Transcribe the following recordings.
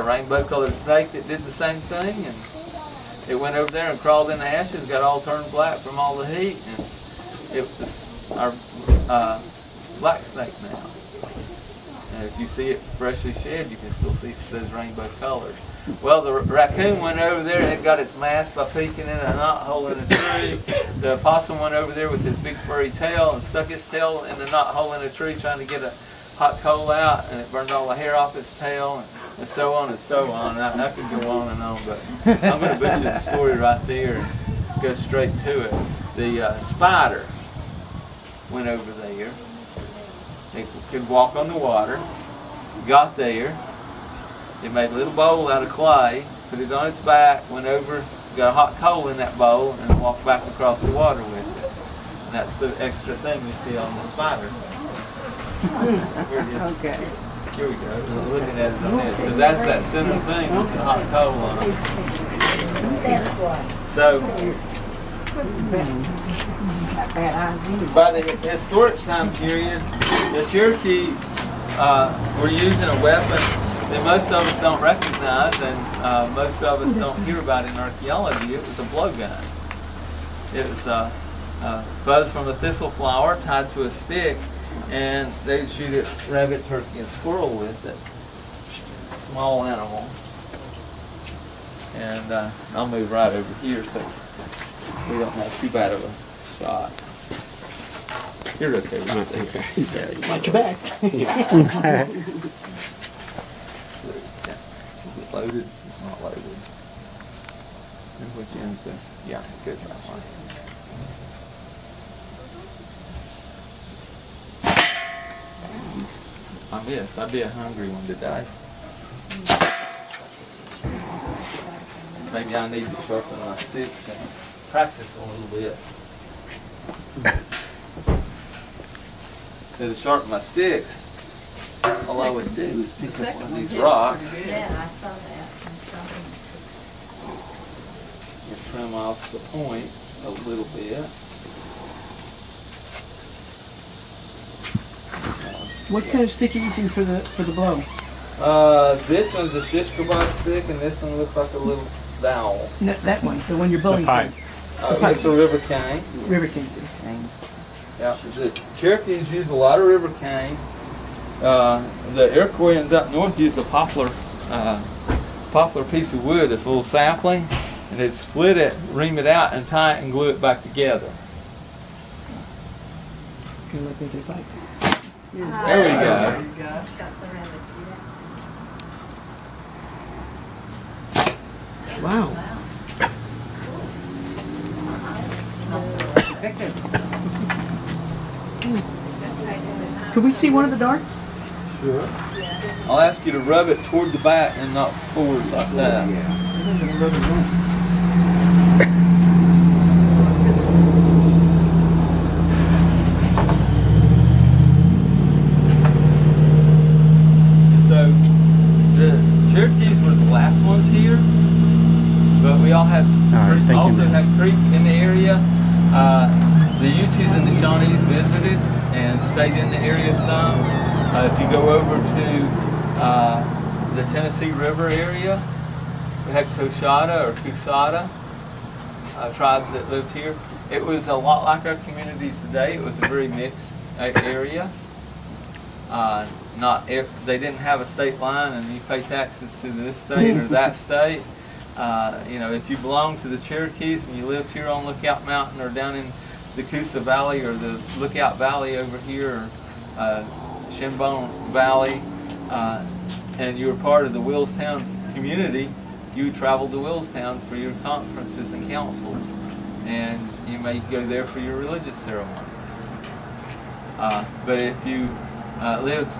rainbow-colored snake that did the same thing, and it went over there and crawled in the ashes, got all turned black from all the heat, and it was our black snake now. And if you see it freshly shed, you can still see those rainbow colors. Well, the raccoon went over there and it got its mask by peeking in a knothole in a tree. The opossum went over there with his big furry tail and stuck his tail in the knothole in a tree trying to get a hot coal out, and it burned all the hair off its tail, and so on and so on. I could go on and on, but I'm going to butcher the story right there and go straight to it. The spider went over there. It could walk on the water, got there. It made a little bowl out of clay, put it on its back, went over, got a hot coal in that bowl, and walked back across the water with it. And that's the extra thing you see on the spider. Okay. Here we go. We're looking at it on this. So that's that center thing with the hot coal on it. So, by the historic time period, the Cherokee were using a weapon that most of us don't recognize, and most of us don't hear about in archaeology. It was a blowgun. It was fuzz from a thistle flower tied to a stick, and they'd shoot at rabbit, turkey, and squirrel with it. Small animals. And I'll move right over here so we don't have too bad of a shot. You're okay right there. Yeah, watch your back. Yeah. So, yeah. Is it loaded? It's not loaded. And which end's the... Yeah, it goes that way. I missed. I'd be a hungry one today. Maybe I need to sharpen my sticks and practice a little bit. So to sharpen my sticks, all I would do is pick up one of these rocks. Yeah, I saw that. And trim off the point a little bit. What kind of stick are you using for the blow? This one's a shish kebab stick, and this one looks like a little dowel. No, that one, the one you're blowing pipe. It's a river cane. River cane. Yeah, the Cherokees use a lot of river cane. The Iroquoians up north use a poplar piece of wood. It's a little sapling, and they'd split it, ream it out, and tie it and glue it back together. Can you look into the pipe? There we go. There you go. Got the rabbits, yeah. Wow. Could we see one of the darts? Sure. I'll ask you to rub it toward the back and not forwards like that. So the Cherokees were the last ones here, but we all have also have creek in the area. The Uchis and the Shawnees visited and stayed in the area some. If you go over to the Tennessee River area, we had Coshada or Cusada tribes that lived here. It was a lot like our communities today. It was a very mixed area. They didn't have a state line, and you pay taxes to this state or that state. If you belong to the Cherokees and you lived here on Lookout Mountain or down in the Coosa Valley or the Lookout Valley over here, or Shinbone Valley, and you were part of the Willstown community, you traveled to Willstown for your conferences and councils, and you may go there for your religious ceremonies. But if you lived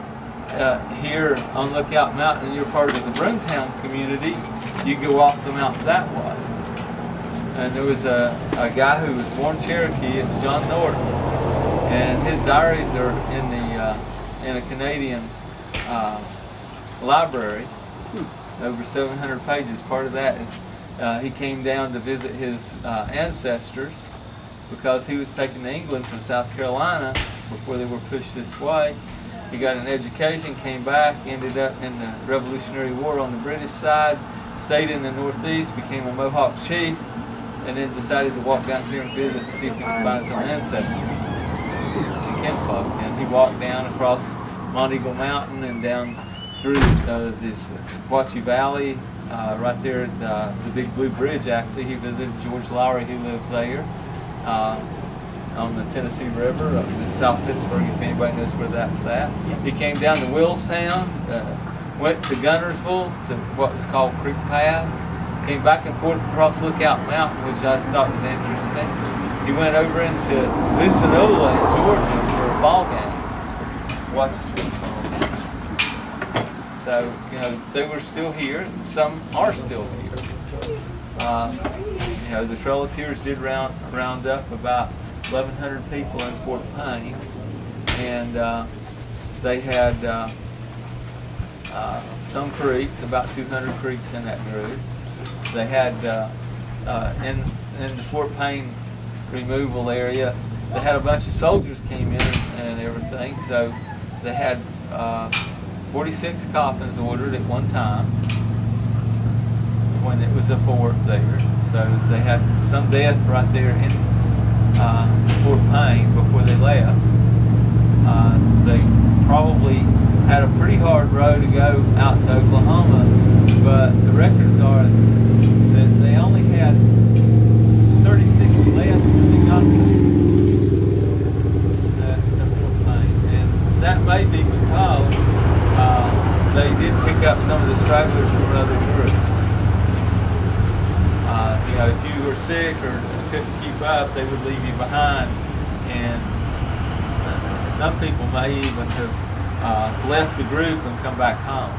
here on Lookout Mountain and you're part of the Broomtown community, you go off the mountain that way. And there was a guy who was born Cherokee. It's John Norton, and his diaries are in a Canadian library, over 700 pages. Part of that is he came down to visit his ancestors because he was taken to England from South Carolina before they were pushed this way. He got an education, came back, ended up in the Revolutionary War on the British side, stayed in the Northeast, became a Mohawk chief, and then decided to walk down here and visit to see if he could find some ancestors and kinfolk. And he walked down across Monteagle Mountain and down through this Sequatchie Valley, right there at the Big Blue Bridge. Actually, he visited George Lowry, who lives there, on the Tennessee River, up in South Pittsburgh, if anybody knows where that's at. He came down to Willstown, went to Gunnersville, to what was called Creek Path, came back and forth across Lookout Mountain, which I thought was interesting. He went over into Lucinola in Georgia for a ball game, to watch a swim song. So, you know, they were still here, some are still here. You know, the Trailatiers did round up about 1,100 people in Fort Payne, and they had some creeks, about 200 creeks in that group. They had in the Fort Payne removal area, they had a bunch of soldiers came in and everything, so they had 46 coffins ordered at one time when it was a fort there. So they had some death right there in Fort Payne before they left. They probably had a pretty hard road to go out to Oklahoma, but the records are that they only had 36 less when they got to Fort Payne. And that may be because they did pick up some of the stragglers from other groups. You know, if you were sick or couldn't keep up, they would leave you behind, and some people may even have left the group and come back home.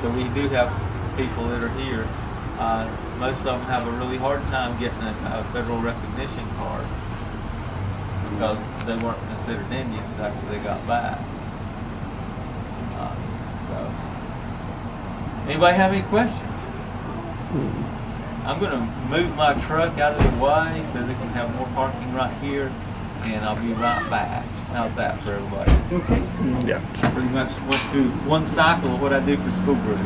So we do have people that are here. Most of them have a really hard time getting a federal recognition card because they weren't considered Indians after they got back. So, anybody have any questions? I'm going to move my truck out of the way so they can have more parking right here, and I'll be right back. How's that for everybody? Okay. Yeah. Pretty much went through one cycle of what I do for school groups.